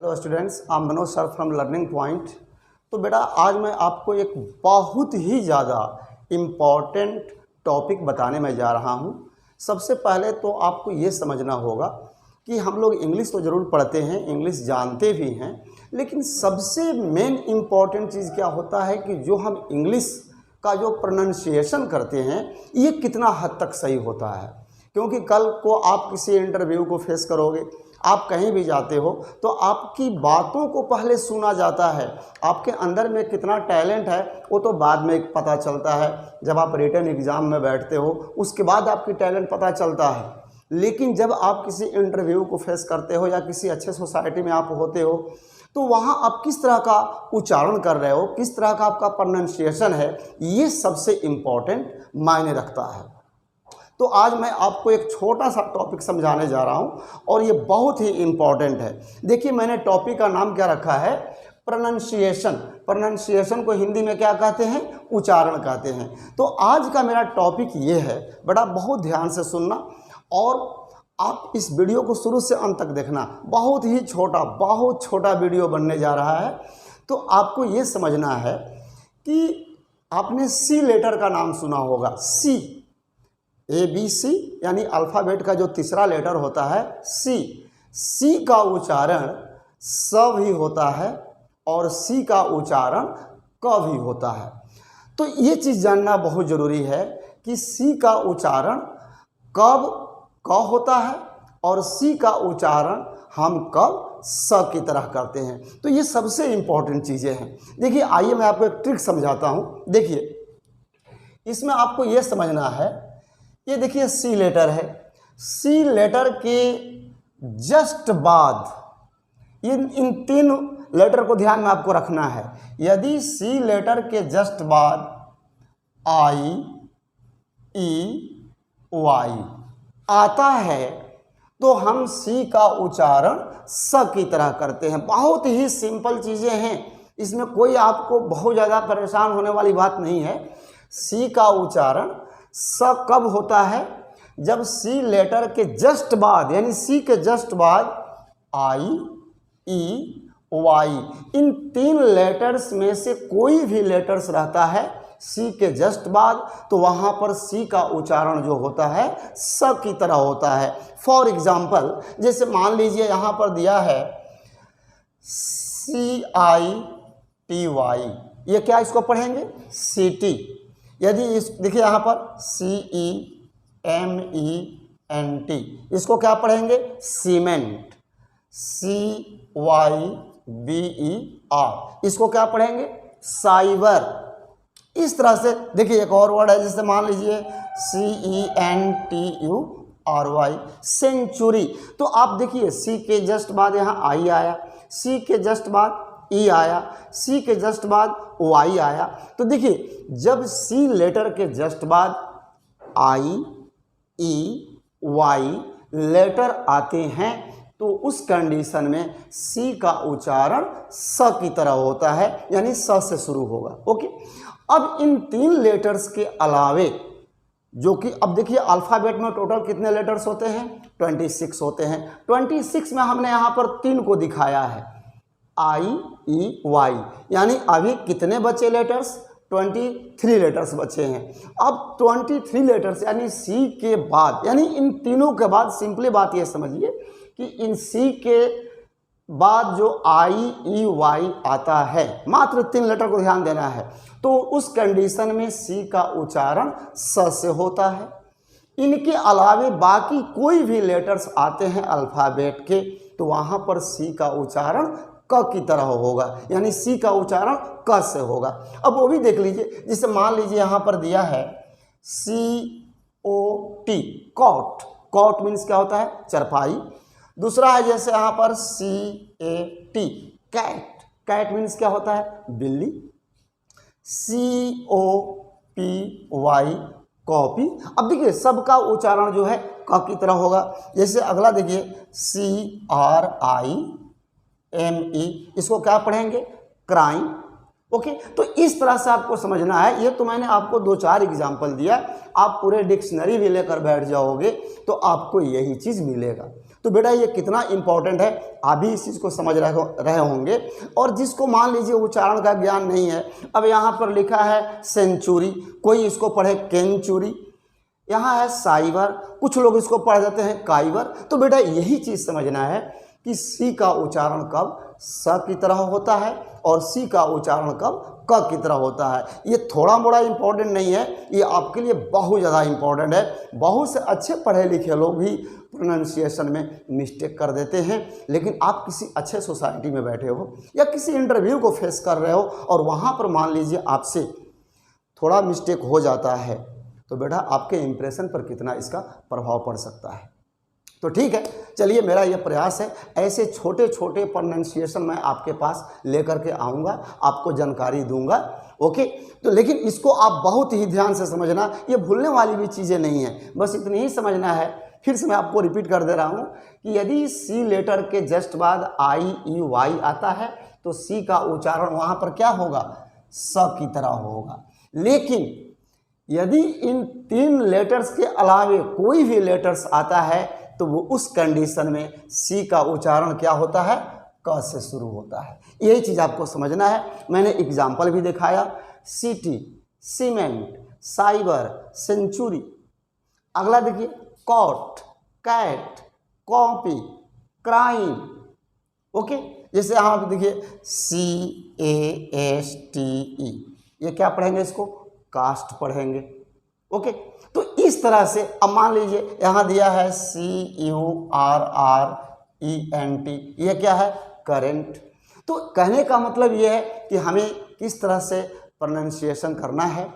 Hello students, I am Manoj sir from learning point. तो बेटा आज मैं आपको एक बहुत ही ज़्यादा इम्पॉर्टेंट टॉपिक बताने में जा रहा हूँ। सबसे पहले तो आपको ये समझना होगा कि हम लोग इंग्लिश तो ज़रूर पढ़ते हैं, इंग्लिश जानते भी हैं, लेकिन सबसे मेन इम्पॉर्टेंट चीज़ क्या होता है कि जो हम इंग्लिश का जो प्रोनाउंसिएशन करते हैं ये कितना हद तक सही होता है। क्योंकि कल को आप किसी इंटरव्यू को फेस करोगे, आप कहीं भी जाते हो तो आपकी बातों को पहले सुना जाता है। आपके अंदर में कितना टैलेंट है वो तो बाद में पता चलता है, जब आप रिटन एग्ज़ाम में बैठते हो उसके बाद आपकी टैलेंट पता चलता है। लेकिन जब आप किसी इंटरव्यू को फेस करते हो या किसी अच्छे सोसाइटी में आप होते हो तो वहाँ आप किस तरह का उच्चारण कर रहे हो, किस तरह का आपका प्रोनाउंसिएशन है, ये सबसे इम्पॉर्टेंट मायने रखता है। तो आज मैं आपको एक छोटा सा टॉपिक समझाने जा रहा हूँ और ये बहुत ही इम्पॉर्टेंट है। देखिए मैंने टॉपिक का नाम क्या रखा है, प्रोनाउंसिएशन। प्रोनाउंसिएशन को हिंदी में क्या कहते हैं, उच्चारण कहते हैं। तो आज का मेरा टॉपिक ये है, बड़ा बहुत ध्यान से सुनना और आप इस वीडियो को शुरू से अंत तक देखना। बहुत ही छोटा, बहुत छोटा वीडियो बनने जा रहा है। तो आपको ये समझना है कि आपने सी लेटर का नाम सुना होगा, सी, ABC यानी अल्फ़ाबेट का जो तीसरा लेटर होता है सी। सी का उच्चारण स भी होता है और सी का उच्चारण क भी होता है। तो ये चीज़ जानना बहुत ज़रूरी है कि सी का उच्चारण कब क होता है और सी का उच्चारण हम कब स की तरह करते हैं। तो ये सबसे इम्पॉर्टेंट चीज़ें हैं। देखिए आइए मैं आपको एक ट्रिक समझाता हूँ। देखिए इसमें आपको ये समझना है, ये देखिए सी लेटर है, सी लेटर के जस्ट बाद इन तीन लेटर को ध्यान में आपको रखना है। यदि सी लेटर के जस्ट बाद आई, ई, वाई आता है तो हम सी का उच्चारण स की तरह करते हैं। बहुत ही सिंपल चीज़ें हैं, इसमें कोई आपको बहुत ज़्यादा परेशान होने वाली बात नहीं है। सी का उच्चारण स कब होता है, जब सी लेटर के जस्ट बाद यानी सी के जस्ट बाद आई, ई, वाई इन तीन लेटर्स में से कोई भी लेटर्स रहता है सी के जस्ट बाद, तो वहाँ पर सी का उच्चारण जो होता है स की तरह होता है। फॉर एग्जाम्पल जैसे मान लीजिए यहाँ पर दिया है CITY, ये क्या इसको पढ़ेंगे सिटी। यदि इस देखिए यहाँ पर CEMENT, इसको क्या पढ़ेंगे सीमेंट। CYBER, इसको क्या पढ़ेंगे साइबर। इस तरह से देखिए एक और वर्ड है, जैसे मान लीजिए CENTURY, सेंचुरी। तो आप देखिए सी के जस्ट बाद यहाँ आई आया, सी के जस्ट बाद ई आया, सी के जस्ट बाद वाई आया। तो देखिए जब सी लेटर के जस्ट बाद आई, ई, वाई लेटर आते हैं तो उस कंडीशन में सी का उच्चारण स की तरह होता है, यानी स से शुरू होगा। ओके, अब इन तीन लेटर्स के अलावे जो कि अब देखिए अल्फ़ाबेट में टोटल कितने लेटर्स होते हैं, 26 होते हैं। 26 में हमने यहाँ पर 3 को दिखाया है, आई, ई, वाई, यानी अभी कितने बचे लेटर्स, 23 लेटर्स बचे हैं। अब 23 लेटर्स यानी सी के बाद, यानी इन तीनों के बाद सिंपली बात ये समझिए कि इन सी के बाद जो आई, ई, वाई आता है, मात्र 3 लेटर को ध्यान देना है, तो उस कंडीशन में सी का उच्चारण स से होता है। इनके अलावे बाकी कोई भी लेटर्स आते हैं अल्फ़ाबेट के तो वहाँ पर सी का उच्चारण क की तरह होगा, यानी सी का उच्चारण क से होगा। अब वो भी देख लीजिए, जैसे मान लीजिए यहाँ पर दिया है COT, कॉट। कॉट मीन्स क्या होता है, चरपाई। दूसरा है जैसे यहाँ पर CAT, कैट। कैट मीन्स क्या होता है, बिल्ली। COPY, copy. अब देखिए सबका उच्चारण जो है क की तरह होगा। जैसे अगला देखिए CRIME, इसको क्या पढ़ेंगे क्राइम। ओके, तो इस तरह से आपको समझना है। ये तो मैंने आपको 2-4 एग्जाम्पल दिया, आप पूरे डिक्शनरी भी लेकर बैठ जाओगे तो आपको यही चीज़ मिलेगा। तो बेटा ये कितना इंपॉर्टेंट है, आप भी इस चीज़ को समझ रहे होंगे। और जिसको मान लीजिए उच्चारण का ज्ञान नहीं है, अब यहाँ पर लिखा है सेंचुरी, कोई इसको पढ़े केंचुरी, यहाँ है साइबर, कुछ लोग इसको पढ़ जाते हैं काइबर। तो बेटा यही चीज़ समझना है कि सी का उच्चारण कब स की तरह होता है और सी का उच्चारण कब क की तरह होता है। ये थोड़ा मोड़ा इंपॉर्टेंट नहीं है, ये आपके लिए बहुत ज़्यादा इंपॉर्टेंट है। बहुत से अच्छे पढ़े लिखे लोग भी प्रोनाउंसिएशन में मिस्टेक कर देते हैं, लेकिन आप किसी अच्छे सोसाइटी में बैठे हो या किसी इंटरव्यू को फेस कर रहे हो और वहाँ पर मान लीजिए आपसे थोड़ा मिस्टेक हो जाता है, तो बेटा आपके इम्प्रेशन पर कितना इसका प्रभाव पड़ सकता है। तो ठीक है, चलिए मेरा ये प्रयास है, ऐसे छोटे छोटे प्रोनाउंसिएशन मैं आपके पास लेकर के आऊँगा, आपको जानकारी दूंगा। ओके, तो लेकिन इसको आप बहुत ही ध्यान से समझना, ये भूलने वाली भी चीज़ें नहीं है, बस इतनी ही समझना है। फिर से मैं आपको रिपीट कर दे रहा हूँ कि यदि सी लेटर के जस्ट बाद आई ई वाई आता है तो सी का उच्चारण वहाँ पर क्या होगा, स की तरह होगा। लेकिन यदि इन 3 लेटर्स के अलावे कोई भी लेटर्स आता है तो वो उस कंडीशन में सी का उच्चारण क्या होता है, क से शुरू होता है। यही चीज़ आपको समझना है। मैंने एग्जाम्पल भी दिखाया, सिटी, सीमेंट, साइबर, सेंचुरी। अगला देखिए, cot, cat, copy, crime. Okay, जैसे यहाँ पे देखिए CASTE, ये क्या पढ़ेंगे, इसको कास्ट पढ़ेंगे। ओके, तो इस तरह से अब मान लीजिए यहाँ दिया है CURRENT, ये क्या है, करेंट। तो कहने का मतलब ये है कि हमें किस तरह से प्रोनाउंसिएशन करना है,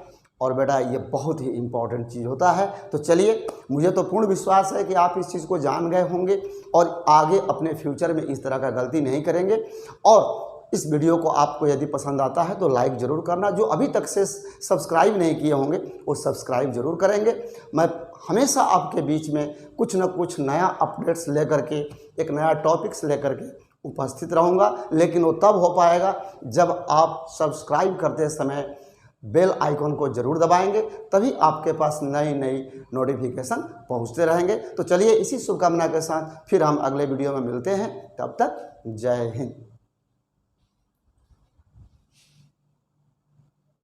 और बेटा ये बहुत ही इम्पॉर्टेंट चीज़ होता है। तो चलिए, मुझे तो पूर्ण विश्वास है कि आप इस चीज़ को जान गए होंगे और आगे अपने फ्यूचर में इस तरह का गलती नहीं करेंगे। और इस वीडियो को आपको यदि पसंद आता है तो लाइक ज़रूर करना, जो अभी तक से सब्सक्राइब नहीं किए होंगे वो सब्सक्राइब ज़रूर करेंगे। मैं हमेशा आपके बीच में कुछ न कुछ नया अपडेट्स लेकर के, एक नया टॉपिक्स लेकर के उपस्थित रहूँगा, लेकिन वो तब हो पाएगा जब आप सब्सक्राइब करते समय बेल आइकॉन को ज़रूर दबाएंगे, तभी आपके पास नई नई नोटिफिकेशन पहुंचते रहेंगे। तो चलिए, इसी शुभकामना के साथ फिर हम अगले वीडियो में मिलते हैं, तब तक जय हिंद।